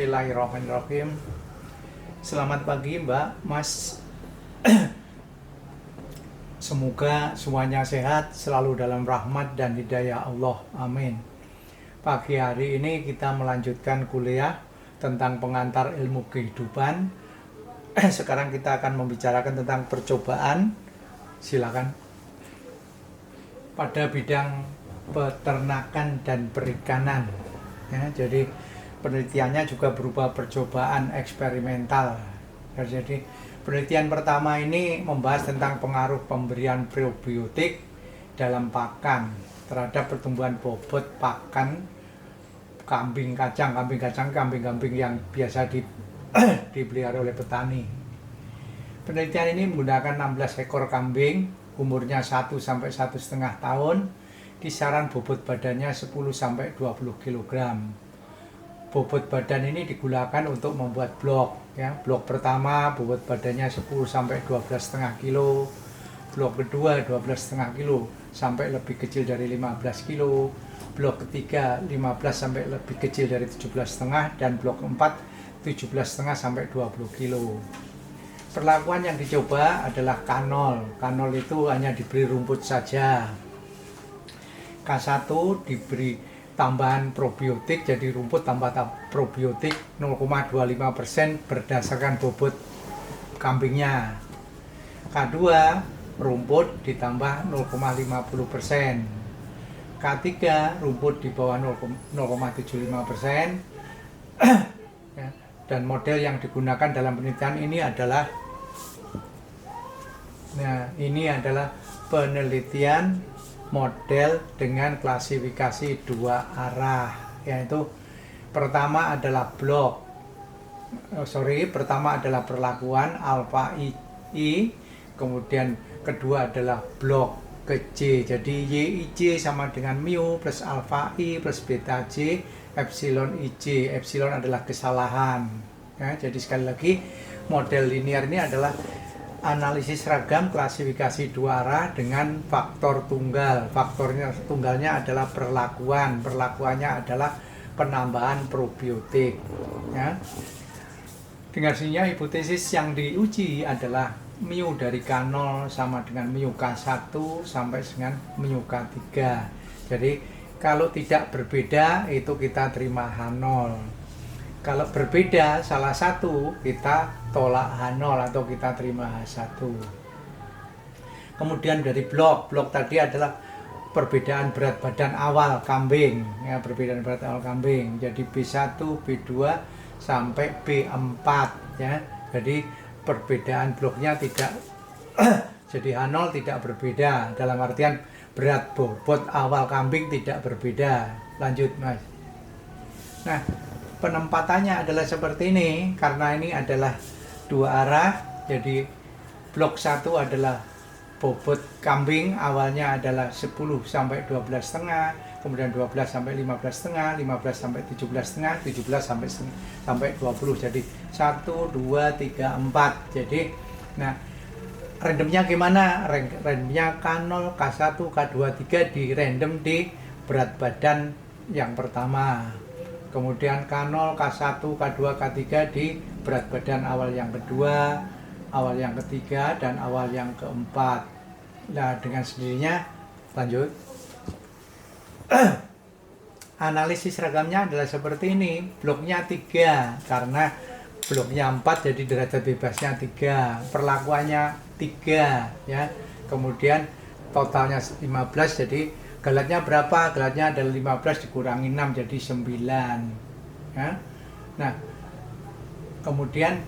Bismillahirrahmanirrahim. Selamat pagi Mbak, Mas. Semoga semuanya sehat, selalu dalam rahmat dan hidayah Allah. Amin. Pagi hari ini kita melanjutkan kuliah tentang pengantar ilmu kehidupan. Sekarang kita akan membicarakan tentang percobaan. Silakan. Pada bidang peternakan dan perikanan. Ya, jadi penelitiannya juga berupa percobaan eksperimental. Jadi penelitian pertama ini membahas tentang pengaruh pemberian probiotik dalam pakan terhadap pertumbuhan bobot pakan kambing kacang yang biasa dipelihara oleh petani. Penelitian ini menggunakan 16 ekor kambing umurnya 1 sampai 1,5 tahun, kisaran bobot badannya 10 sampai 20 kg. Bobot badan ini digunakan untuk membuat blok. Ya, blok pertama bobot badannya 10 sampai 12,5 kg. Blok kedua 12,5 kg sampai lebih kecil dari 15 kg. Blok ketiga 15 sampai lebih kecil dari 17,5 dan blok keempat 17,5 sampai 20 kg. Perlakuan yang dicoba adalah kanol. Kanol itu hanya diberi rumput saja. K1 diberi tambahan probiotik, jadi rumput tambah probiotik 0,25% berdasarkan bobot kambingnya. K2 rumput ditambah 0,50%. K3 rumput di bawah 0,75%. Dan model yang digunakan dalam penelitian ini adalah penelitian model dengan klasifikasi 2 arah, yaitu pertama adalah perlakuan alfa I, kemudian kedua adalah blok ke J. Jadi YIJ sama dengan mu plus alfa I plus beta J epsilon IJ. Epsilon adalah kesalahan. Ya, jadi sekali lagi model linear ini adalah analisis seragam klasifikasi 2 arah dengan faktor tunggal. Tunggalnya adalah perlakuan. Perlakuannya adalah penambahan probiotik. Ya. Dengan sini hipotesis yang diuji adalah mu dari K0 sama dengan mu K1 sampai dengan mu K3. Jadi kalau tidak berbeda itu kita terima H0. Kalau berbeda salah satu kita tolak H0 atau kita terima H1. Kemudian dari blok tadi adalah perbedaan berat badan awal kambing, ya, perbedaan berat awal kambing. Jadi B1, B2 sampai B4, ya. Jadi perbedaan bloknya tidak jadi H0 tidak berbeda, dalam artian berat bobot awal kambing tidak berbeda. Lanjut, Mas. Nah, penempatannya adalah seperti ini, karena ini adalah 2 arah. Jadi blok 1 adalah bobot kambing awalnya adalah 10 sampai 12,5, kemudian 12 sampai 15,5, 15 sampai 17,5, 17 sampai 20. Jadi 1 2 3 4. Jadi nah, randomnya gimana? Randomnya K0, K1, K2, 3 di random di berat badan yang pertama. Kemudian K0, K1, K2, K3 di berat badan awal yang kedua, awal yang ketiga, dan awal yang keempat. Nah, dengan sendirinya, lanjut. Analisis seragamnya adalah seperti ini. Bloknya 3, karena bloknya 4, jadi derajat bebasnya 3. Perlakuannya 3, ya. Kemudian totalnya 15, jadi galatnya berapa? Galatnya adalah 15 dikurangi 6 jadi 9. Ya. Nah, kemudian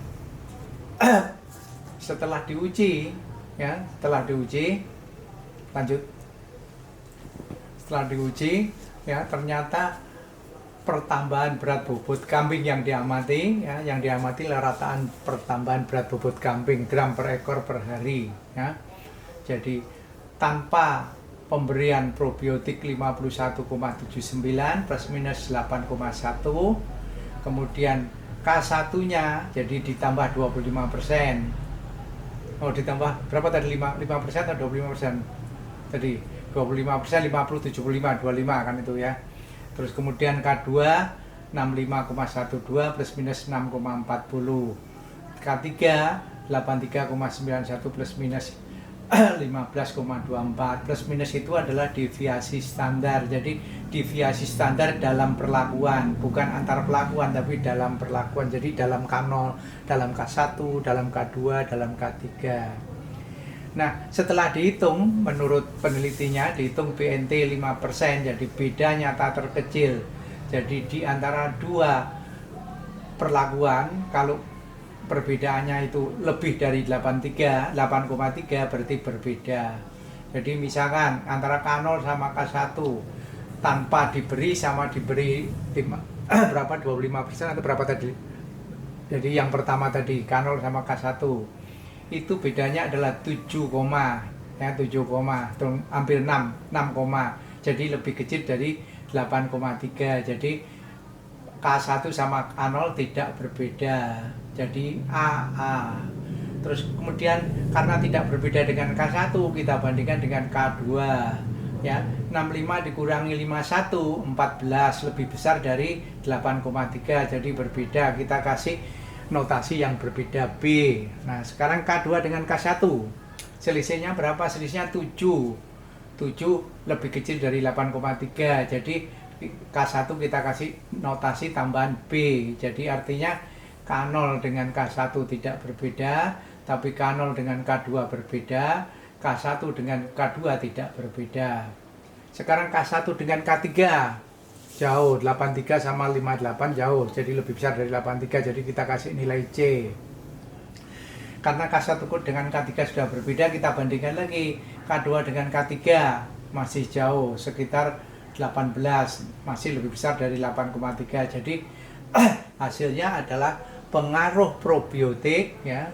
setelah diuji, lanjut. Setelah diuji, ya, ternyata pertambahan berat bobot kambing yang diamati, ya, rataan pertambahan berat bobot kambing gram per ekor per hari, ya. Jadi tanpa pemberian probiotik 51,79 plus minus 8,1, kemudian K1-nya jadi ditambah 25%. Oh, ditambah berapa tadi? 5% atau 25%? Tadi 25%, 50, 75, 25 kan itu, ya. Terus kemudian K2 65,12 plus minus 6,40. K3 83,91 plus minus 15,24. Plus minus itu adalah deviasi standar. Jadi deviasi standar dalam perlakuan, bukan antar perlakuan tapi dalam perlakuan. Jadi dalam K0, dalam K1, dalam K2, dalam K3. Nah, setelah dihitung menurut penelitinya dihitung BNT 5%, jadi beda nyata terkecil. Jadi di antara dua perlakuan, kalau perbedaannya itu lebih dari 8,3 berarti berbeda. Jadi misalkan antara K0 sama K1 tanpa diberi sama diberi berapa 25% atau berapa tadi? Jadi yang pertama tadi K0 sama K1 itu bedanya adalah 7, ya 7, hampir 6, jadi lebih kecil dari 8,3. Jadi K1 sama K0 tidak berbeda, jadi AA. Terus kemudian karena tidak berbeda dengan K1, kita bandingkan dengan K2, ya 65 dikurangi 51, 14, lebih besar dari 8,3, jadi berbeda. Kita kasih notasi yang berbeda B. Nah sekarang K2 dengan K1 selisihnya berapa? Selisihnya 7 lebih kecil dari 8,3, jadi K1 kita kasih notasi tambahan B. Jadi artinya K0 dengan K1 tidak berbeda, tapi K0 dengan K2 berbeda, K1 dengan K2 tidak berbeda. Sekarang K1 dengan K3 jauh, 83 sama 58 jauh, jadi lebih besar dari 83, jadi kita kasih nilai C. Karena K1 dengan K3 sudah berbeda, kita bandingkan lagi K2 dengan K3 masih jauh, sekitar 18, masih lebih besar dari 8,3. Jadi hasilnya adalah pengaruh probiotik ya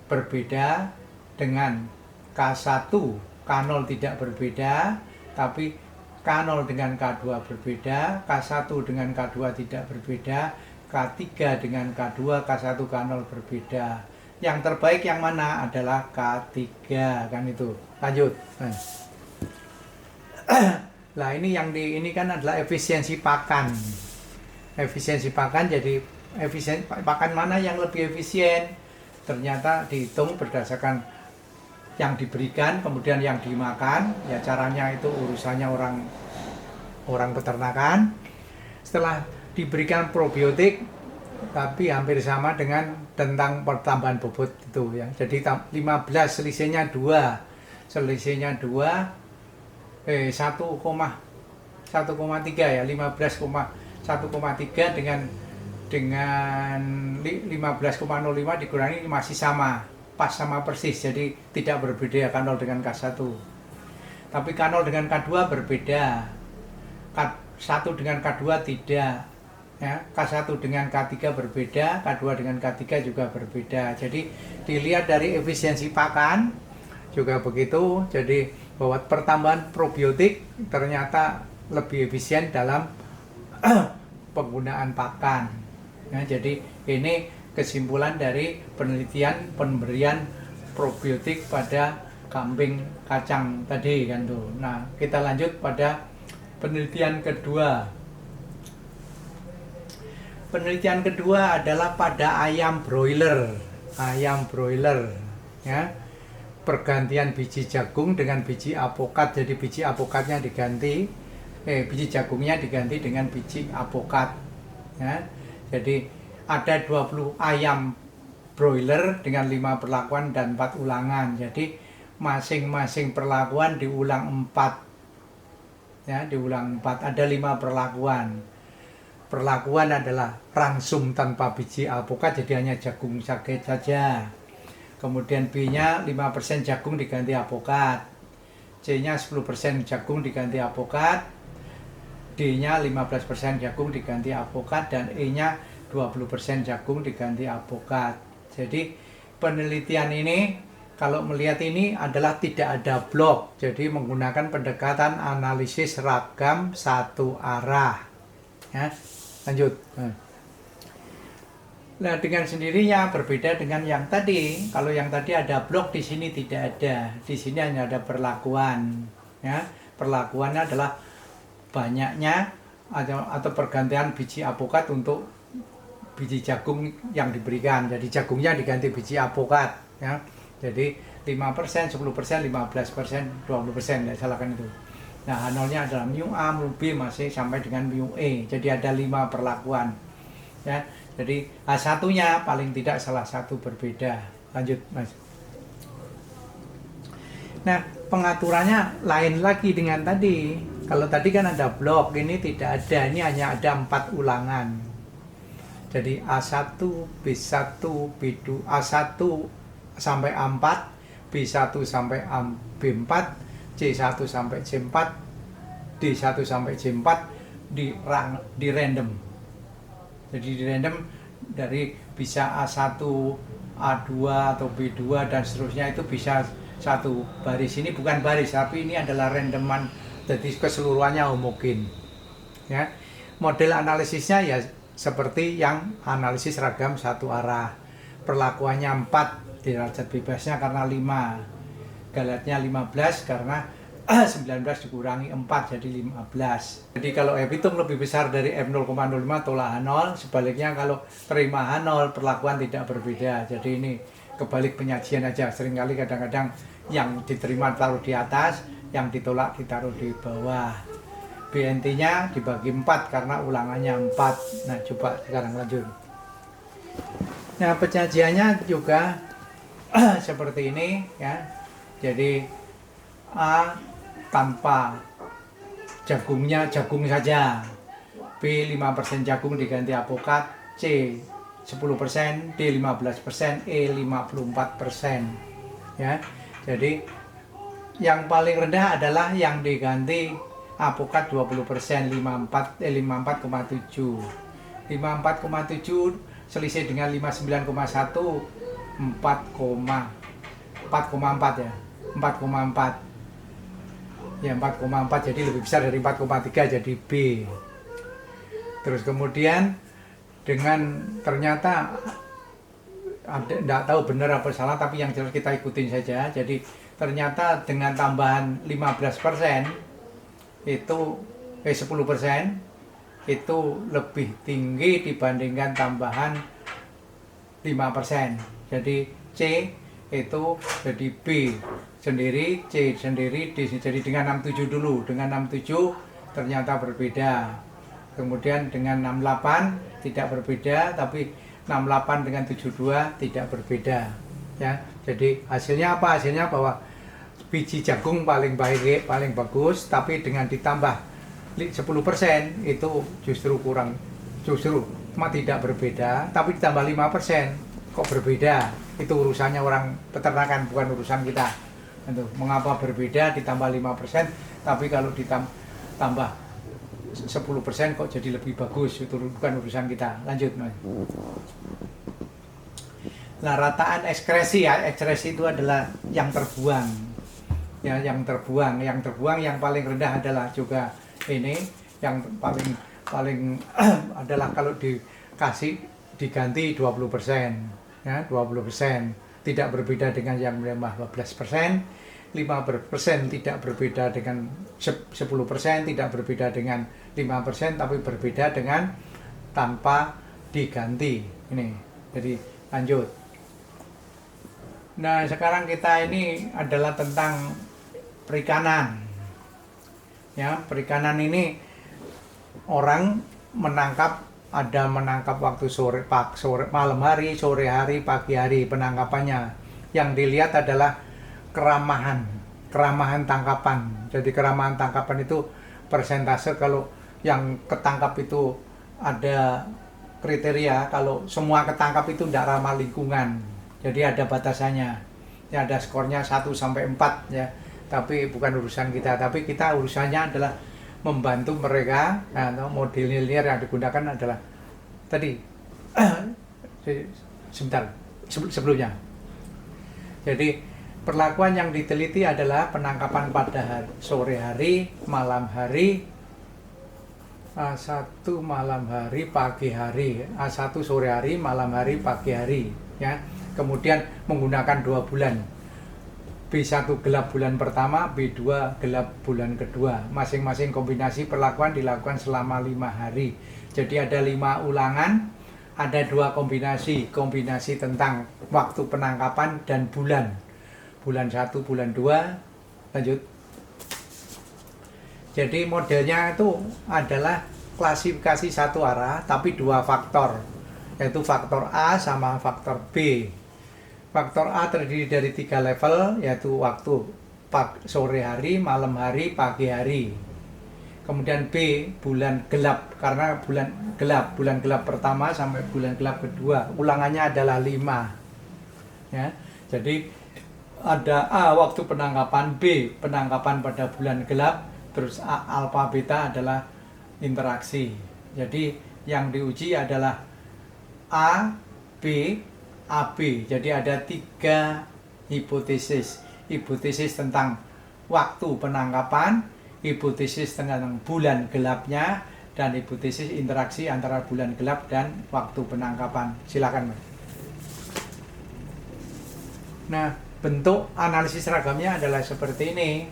berbeda dengan K1, K0 tidak berbeda, tapi K0 dengan K2 berbeda, K1 dengan K2 tidak berbeda, K3 dengan K2, K1, K0 berbeda. Yang terbaik yang mana? Adalah K3, kan itu. Lanjut. Nah ini yang ini kan adalah efisiensi pakan. Efisiensi pakan, jadi pakan mana yang lebih efisien? Ternyata dihitung berdasarkan yang diberikan, kemudian yang dimakan. Ya caranya itu urusannya orang peternakan. Setelah diberikan probiotik, tapi hampir sama dengan tentang pertambahan bobot itu ya. Jadi 15 selisihnya 2. Selisihnya 2 1,3 ya, 1,3 dengan 15,05 dikurangi masih sama, pas sama persis, jadi tidak berbeda K0 dengan K1. Tapi K0 dengan K2 berbeda, K1 dengan K2 tidak, ya, K1 dengan K3 berbeda, K2 dengan K3 juga berbeda. Jadi dilihat dari efisiensi pakan juga begitu, jadi bahwa pertambahan probiotik ternyata lebih efisien dalam penggunaan pakan. Nah, jadi ini kesimpulan dari penelitian pemberian probiotik pada kambing kacang tadi kan tuh. Nah, kita lanjut pada penelitian kedua. Penelitian kedua adalah pada ayam broiler. Ayam broiler ya. Pergantian biji jagung dengan biji apokat, jadi biji apokatnya diganti, biji jagungnya diganti dengan biji apokat ya. Jadi ada 20 ayam broiler dengan 5 perlakuan dan 4 ulangan, jadi masing-masing perlakuan diulang 4 ya, diulang 4, ada 5 perlakuan. Perlakuan adalah ransum tanpa biji apokat, jadi hanya jagung saja. Kemudian B-nya 5% jagung diganti apokat, C-nya 10% jagung diganti apokat, D-nya 15% jagung diganti apokat, dan E-nya 20% jagung diganti apokat. Jadi penelitian ini kalau melihat ini adalah tidak ada blok, jadi menggunakan pendekatan analisis ragam satu arah ya. Lanjut. Nah, dengan sendirinya berbeda dengan yang tadi. Kalau yang tadi ada blok, di sini tidak ada. Di sini hanya ada perlakuan. Ya, perlakuannya adalah banyaknya atau pergantian biji apokat untuk biji jagung yang diberikan. Jadi jagungnya diganti biji apokat ya. Jadi 5%, 10%, 15%, 20%, tidak salahkan itu. Nah, H0-nya adalah mu A, mu B masih sampai dengan mu E. Jadi ada 5 perlakuan. Ya. Jadi H1-nya paling tidak salah satu berbeda. Lanjut, Mas. Nah, pengaturannya lain lagi dengan tadi. Kalau tadi kan ada blok, ini tidak ada. Ini hanya ada 4 ulangan. Jadi A1, B1, B2, A1 sampai A4, B1 sampai B4, C1 sampai C4, D1 sampai C4 di random. Jadi di random dari bisa A1, A2 atau B2 dan seterusnya itu bisa satu baris. Ini bukan baris tapi ini adalah randoman, jadi keseluruhannya homogen. Ya. Model analisisnya ya seperti yang analisis ragam satu arah. Perlakuannya 4 derajat bebasnya karena 5, galatnya 15 karena 19 dikurangi 4 jadi 15. Jadi kalau F hitung lebih besar dari F0,05 tolak H0, sebaliknya kalau terima H0 perlakuan tidak berbeda. Jadi ini kebalik penyajian aja. Seringkali kadang-kadang yang diterima taruh di atas, yang ditolak ditaruh di bawah. BNT-nya dibagi 4 karena ulangannya 4. Nah, coba sekarang lanjut. Nah, penyajiannya juga seperti ini ya. Jadi A tanpa jagungnya jagung saja. B 5% jagung diganti apokat, C 10%, D 15%, E 54%. Ya. Jadi yang paling rendah adalah yang diganti apokat 20%, 54,7. 54,7 selisih dengan 59,1 4,4 ya. 4,4. Ya 4,4 jadi lebih besar dari 4,3 jadi B. Terus kemudian dengan ternyata tidak tahu benar apa salah tapi yang jelas kita ikutin saja. Jadi ternyata dengan tambahan 15% itu 10% itu lebih tinggi dibandingkan tambahan 5%. Jadi C itu jadi B sendiri, C sendiri, D jadi dengan 67 dulu. Dengan 67 ternyata berbeda. Kemudian dengan 68 tidak berbeda, tapi 68 dengan 72 tidak berbeda. Ya, jadi hasilnya apa? Hasilnya bahwa biji jagung paling baik, paling bagus, tapi dengan ditambah 10% itu justru kurang, justru tidak berbeda, tapi ditambah 5% kok berbeda. Itu urusannya orang peternakan, bukan urusan kita. Itu mengapa berbeda ditambah 5%, tapi kalau ditambah 10% kok jadi lebih bagus, itu bukan urusan kita. Lanjut, Mas. Nah, rataan ekskresi ya, ekskresi itu adalah yang terbuang. Ya, yang terbuang yang paling rendah adalah juga ini, yang paling adalah kalau dikasih diganti 20%. Ya, 20%. Tidak berbeda dengan yang menambah 12%, 5% tidak berbeda dengan 10%, tidak berbeda dengan 5%, tapi berbeda dengan tanpa diganti. Ini, jadi lanjut. Nah, sekarang kita ini adalah tentang perikanan. Ya, perikanan ini orang menangkap, ada menangkap waktu sore, malam hari, sore hari, pagi hari penangkapannya. Yang dilihat adalah keramahan tangkapan. Jadi keramahan tangkapan itu persentase, kalau yang ketangkap itu ada kriteria, kalau semua ketangkap itu tidak ramah lingkungan. Jadi ada batasannya. Ya, ada skornya 1 sampai 4 ya. Tapi bukan urusan kita, tapi kita urusannya adalah membantu mereka. Nah, model nilai yang digunakan adalah tadi sebentar sebelumnya. Jadi perlakuan yang diteliti adalah penangkapan pada sore hari, malam hari, A1 malam hari, pagi hari, A1 sore hari, malam hari, pagi hari, ya. Kemudian menggunakan 2 bulan. B1 gelap bulan pertama, B2 gelap bulan kedua. Masing-masing kombinasi perlakuan dilakukan selama 5 hari. Jadi ada 5 ulangan, ada 2 kombinasi. Kombinasi tentang waktu penangkapan dan bulan. Bulan 1, bulan 2, lanjut. Jadi modelnya itu adalah klasifikasi satu arah, tapi 2 faktor. Yaitu faktor A sama faktor B. Faktor A terdiri dari 3 level, yaitu waktu sore hari, malam hari, pagi hari. Kemudian B, bulan gelap, karena bulan gelap pertama sampai bulan gelap kedua. Ulangannya adalah 5. Ya, jadi ada A, waktu penangkapan, B, penangkapan pada bulan gelap, terus A, alfa, beta adalah interaksi. Jadi yang diuji adalah A, B, AB. Jadi ada 3 hipotesis. Hipotesis tentang waktu penangkapan, hipotesis tentang bulan gelapnya, dan hipotesis interaksi antara bulan gelap dan waktu penangkapan. Silakan, Mas. Nah, bentuk analisis seragamnya adalah seperti ini.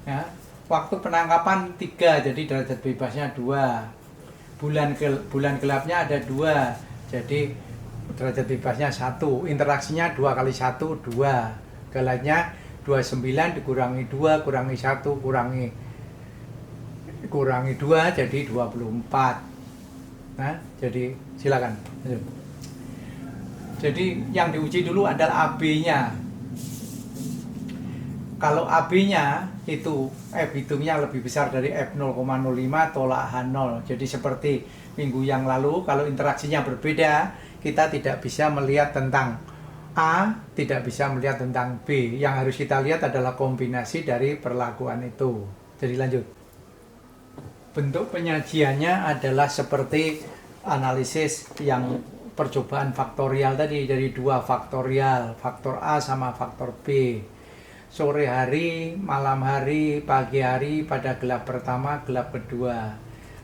Ya, waktu penangkapan 3, jadi derajat bebasnya 2. Bulan gelapnya ada 2, jadi derajat bebasnya 1. Interaksinya 2 kali 1, 2. Galanya 29 dikurangi 2, kurangi 1, kurangi 2, jadi 24. Nah, jadi silakan. Jadi yang diuji dulu adalah AB-nya. Kalau AB-nya itu F hitungnya lebih besar dari F0,05 tolak H0. Jadi seperti minggu yang lalu, kalau interaksinya berbeda, kita tidak bisa melihat tentang A, tidak bisa melihat tentang B. Yang harus kita lihat adalah kombinasi dari perlakuan itu. Jadi lanjut. Bentuk penyajiannya adalah seperti analisis yang percobaan faktorial tadi, dari 2 faktorial, faktor A sama faktor B. Sore hari, malam hari, pagi hari pada gelap pertama, gelap kedua.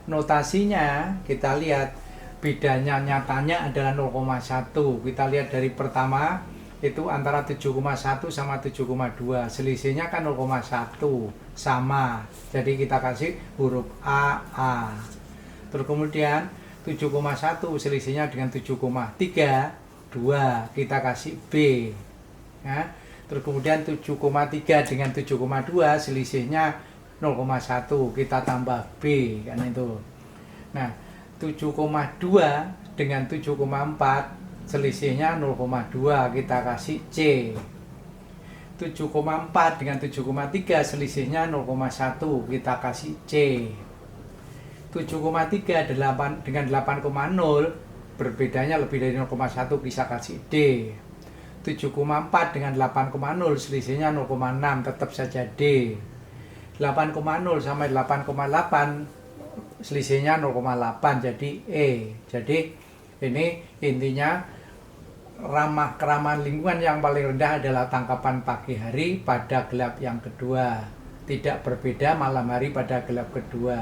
Notasinya kita lihat bedanya nyatanya adalah 0,1. Kita lihat dari pertama itu antara 7,1 sama 7,2. Selisihnya kan 0,1 sama. Jadi kita kasih huruf A. Terus kemudian 7,1 selisihnya dengan 7,3, 2 kita kasih B. Ya. Terus kemudian 7,3 dengan 7,2 selisihnya 0,1 kita tambah B, kan itu. Nah, 7,2 dengan 7,4 selisihnya 0,2 kita kasih C. 7,4 dengan 7,3 selisihnya 0,1 kita kasih C. 7,3 dengan 8,0 berbedanya lebih dari 0,1 bisa kasih D. 7,4 dengan 8,0 selisihnya 0,6 tetap saja D. 8,0 sampai 8,8 selisihnya 0,8 jadi E. Jadi ini intinya keramahan lingkungan yang paling rendah adalah tangkapan pagi hari pada gelap yang kedua. Tidak berbeda malam hari pada gelap kedua.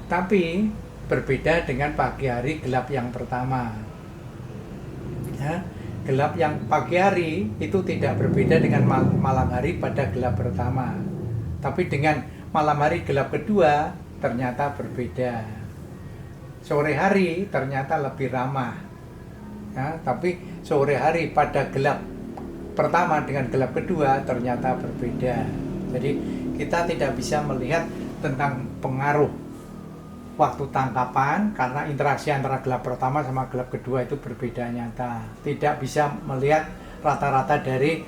Tapi berbeda dengan pagi hari gelap yang pertama. Ya, gelap yang pagi hari itu tidak berbeda dengan malam hari pada gelap pertama. Tapi dengan malam hari gelap kedua ternyata berbeda. Sore hari ternyata lebih ramah. Ya, tapi sore hari pada gelap pertama dengan gelap kedua ternyata berbeda. Jadi kita tidak bisa melihat tentang pengaruh waktu tangkapan karena interaksi antara gelap pertama sama gelap kedua itu berbeda nyata. Tidak bisa melihat rata-rata dari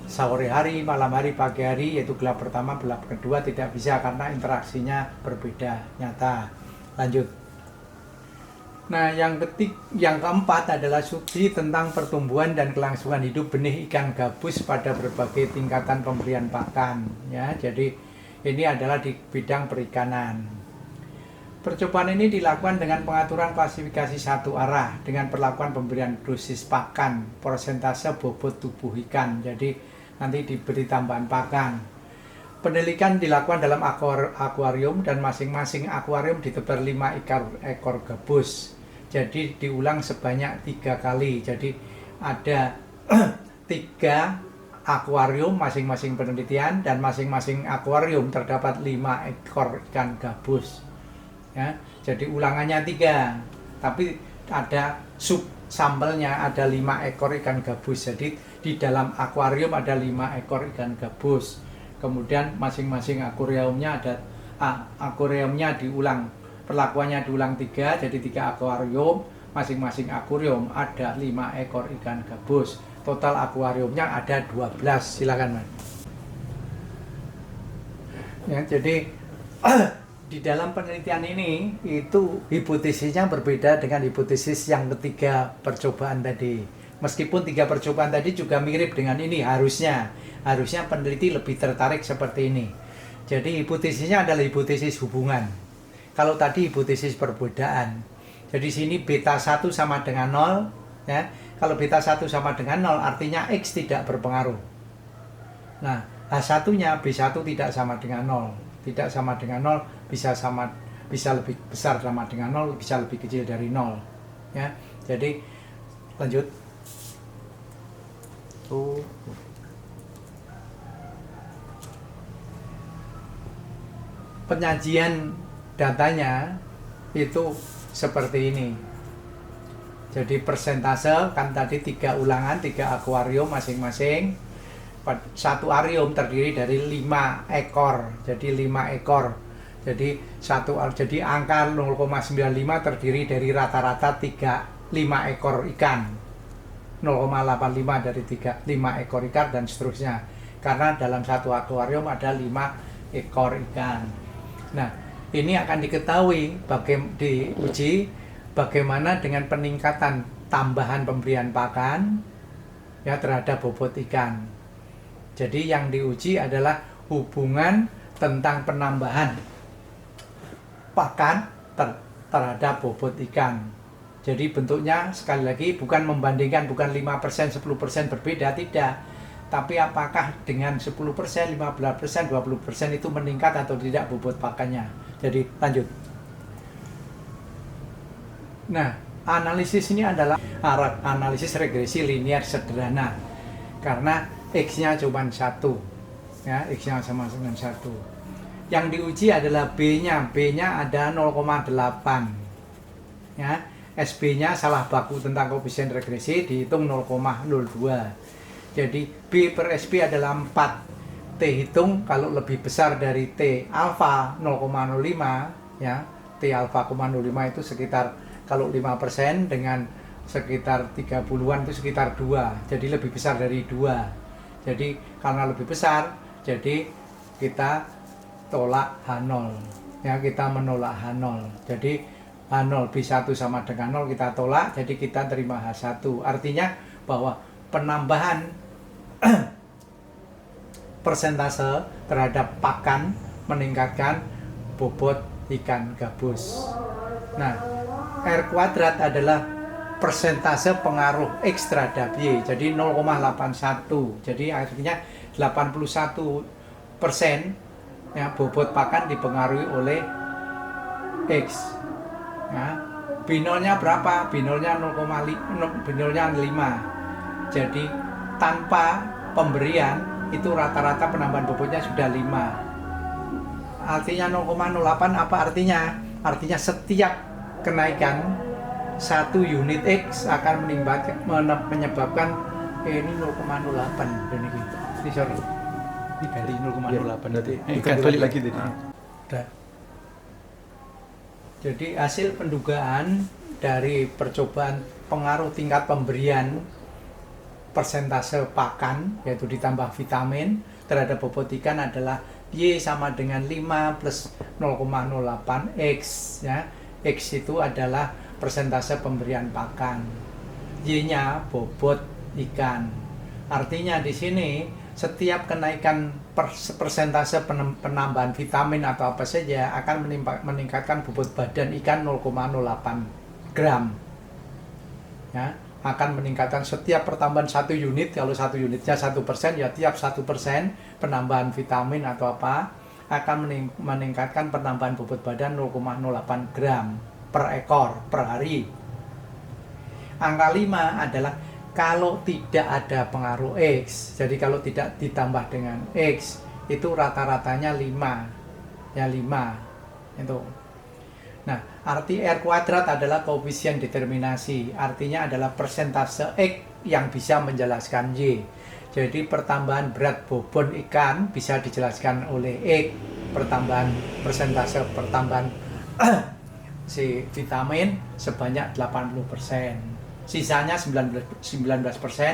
sore hari, malam hari, pagi hari, yaitu gelap pertama, gelap kedua tidak bisa karena interaksinya berbeda nyata. Lanjut. Nah, yang keempat adalah studi tentang pertumbuhan dan kelangsungan hidup benih ikan gabus pada berbagai tingkatan pemberian pakan. Ya, jadi ini adalah di bidang perikanan. Percobaan ini dilakukan dengan pengaturan klasifikasi satu arah dengan perlakuan pemberian dosis pakan, persentase bobot tubuh ikan. Jadi nanti diberi tambahan pakan. Penelitian dilakukan dalam akuarium dan masing-masing akuarium ditebar 5 ekor gabus. Jadi diulang sebanyak 3 kali. Jadi ada 3 akuarium masing-masing penelitian, dan masing-masing akuarium terdapat 5 ekor ikan gabus. Ya, jadi ulangannya 3, tapi ada sub sampelnya ada 5 ekor ikan gabus. Jadi di dalam akuarium ada 5 ekor ikan gabus. Kemudian masing-masing akuariumnya diulang, perlakuannya diulang 3, jadi 3 akuarium, masing-masing akuarium ada 5 ekor ikan gabus. Total akuariumnya ada 12. Silakan, Mas. Ya, jadi di dalam penelitian ini itu hipotesisnya berbeda dengan hipotesis yang ketiga percobaan tadi. Meskipun 3 percobaan tadi juga mirip dengan ini, harusnya peneliti lebih tertarik seperti ini. Jadi hipotesisnya adalah hipotesis hubungan. Kalau tadi hipotesis perbedaan. Jadi sini beta 1 sama dengan 0, ya. Kalau beta 1 sama dengan 0 artinya X tidak berpengaruh. Nah, H1-nya B1 tidak sama dengan 0. Tidak sama dengan 0, bisa lebih besar sama dengan 0, bisa lebih kecil dari 0. Ya. Jadi lanjut. Penyajian datanya itu seperti ini. Jadi persentase kan tadi 3 ulangan, 3 akuarium masing-masing. Satu akuarium terdiri dari 5 ekor. Jadi 5 ekor. Jadi angka 0,95 terdiri dari rata-rata 5 ekor ikan. 0,85 dari 5 ekor ikan dan seterusnya. Karena dalam satu akuarium ada 5 ekor ikan. Nah, ini akan diketahui diuji bagaimana dengan peningkatan tambahan pemberian pakan ya terhadap bobot ikan. Jadi yang diuji adalah hubungan tentang penambahan pakan terhadap bobot ikan. Jadi bentuknya sekali lagi bukan membandingkan, bukan 5%, 10% berbeda, tidak. Tapi apakah dengan 10%, 15%, 20% itu meningkat atau tidak bobot pakannya. Jadi lanjut. Nah, analisis ini adalah analisis regresi linear sederhana. Karena X-nya cuma 1. Ya, X-nya sama dengan 1. Yang diuji adalah B-nya. B-nya ada 0,8. Ya, SB-nya salah baku tentang koefisien regresi dihitung 0,02. Jadi B per SB adalah 4. T hitung kalau lebih besar dari T alfa 0,05 ya. T alfa 0,05 itu sekitar kalau 5% dengan sekitar 30-an itu sekitar 2. Jadi lebih besar dari 2. Jadi karena lebih besar, jadi kita tolak H0. Ya, kita menolak H0. Jadi H0 B1 sama dengan 0 kita tolak, jadi kita terima H1. Artinya bahwa penambahan persentase terhadap pakan meningkatkan bobot ikan gabus. Nah, R kuadrat adalah persentase pengaruh X terhadap Y, jadi 0,81. Jadi akhirnya 81% ya, bobot pakan dipengaruhi oleh X. Ya, binolnya berapa? Binolnya 5. Jadi tanpa pemberian itu rata-rata penambahan bobotnya sudah 5. Artinya 0,08 apa artinya? Artinya setiap kenaikan 1 unit X akan menyebabkan ini 0,08 ini sorry. Ini dari 0,08 berarti bukan balik lagi tadi. Jadi hasil pendugaan dari percobaan pengaruh tingkat pemberian persentase pakan yaitu ditambah vitamin terhadap bobot ikan adalah Y sama dengan 5 plus 0,08 X ya. X itu adalah persentase pemberian pakan. Y-nya bobot ikan. Artinya di sini setiap kenaikan persentase penambahan vitamin atau apa saja akan meningkatkan bobot badan ikan 0,08 gram. Ya, akan meningkatkan setiap pertambahan 1 unit, kalau 1 unitnya 1%, ya tiap 1% penambahan vitamin atau apa akan meningkatkan penambahan bobot badan 0,08 gram per ekor per hari. Angka 5 adalah kalau tidak ada pengaruh X, jadi kalau tidak ditambah dengan X, itu rata-ratanya 5. Ya 5. Itu. Nah, arti R kuadrat adalah koefisien determinasi. Artinya adalah persentase X yang bisa menjelaskan Y. Jadi pertambahan berat bobon ikan bisa dijelaskan oleh X. Persentase pertambahan si vitamin sebanyak 80%. Sisanya 19%,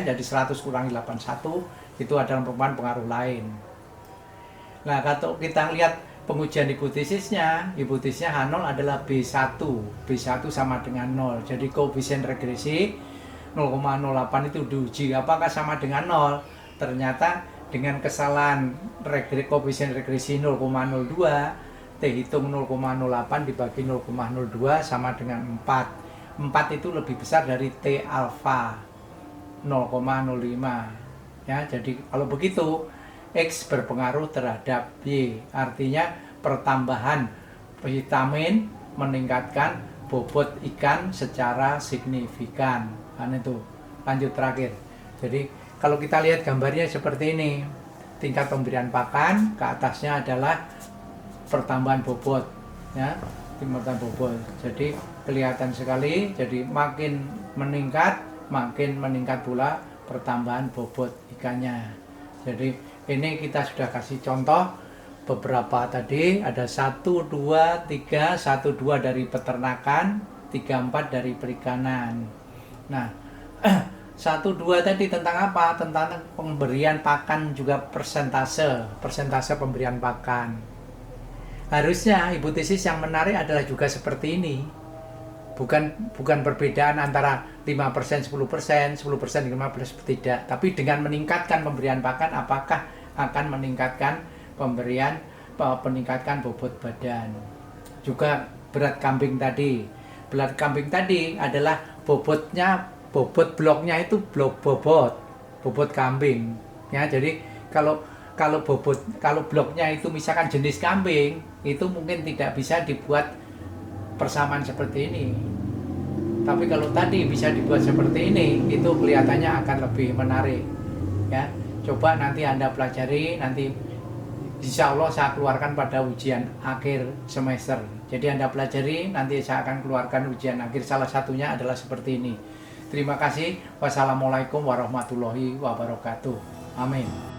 jadi 100 kurangi 81 itu adalah merupakan pengaruh lain. Nah, kalau kita lihat pengujian hipotesisnya H0 adalah B1. B1 sama dengan 0. Jadi koefisien regresi 0,08 itu diuji apakah sama dengan 0. Ternyata dengan kesalahan koefisien regresi 0,02, T hitung 0,08 dibagi 0,02 sama dengan 4. 4 itu lebih besar dari T alfa 0,05. Ya, jadi kalau begitu X berpengaruh terhadap Y. Artinya pertambahan vitamin meningkatkan bobot ikan secara signifikan. Kan itu. Lanjut terakhir. Jadi kalau kita lihat gambarnya seperti ini. Tingkat pemberian pakan, ke atasnya adalah pertambahan bobot. Ya, pertambahan bobot. Jadi kelihatan sekali, jadi makin meningkat pula pertambahan bobot ikannya. Jadi ini kita sudah kasih contoh beberapa tadi, ada 1, 2, 3, 1, 2 dari peternakan, 3, 4 dari perikanan. Nah, 1, 2 tadi tentang apa? Tentang pemberian pakan juga persentase pemberian pakan. Harusnya hipotesis yang menarik adalah juga seperti ini. Bukan perbedaan antara 5%, 10%, 10%, 15% tidak. Tapi dengan meningkatkan pemberian pakan, apakah akan meningkatkan peningkatkan bobot badan. Juga berat kambing tadi. Berat kambing tadi adalah bobot bloknya itu bobot kambing. Ya, jadi kalau bloknya itu misalkan jenis kambing, itu mungkin tidak bisa dibuat persamaan seperti ini. Tapi kalau tadi bisa dibuat seperti ini, itu kelihatannya akan lebih menarik. Ya, coba nanti Anda pelajari, nanti insya Allah saya keluarkan pada ujian akhir semester. Jadi Anda pelajari, nanti saya akan keluarkan ujian akhir. Salah satunya adalah seperti ini. Terima kasih. Wassalamualaikum warahmatullahi wabarakatuh. Amin.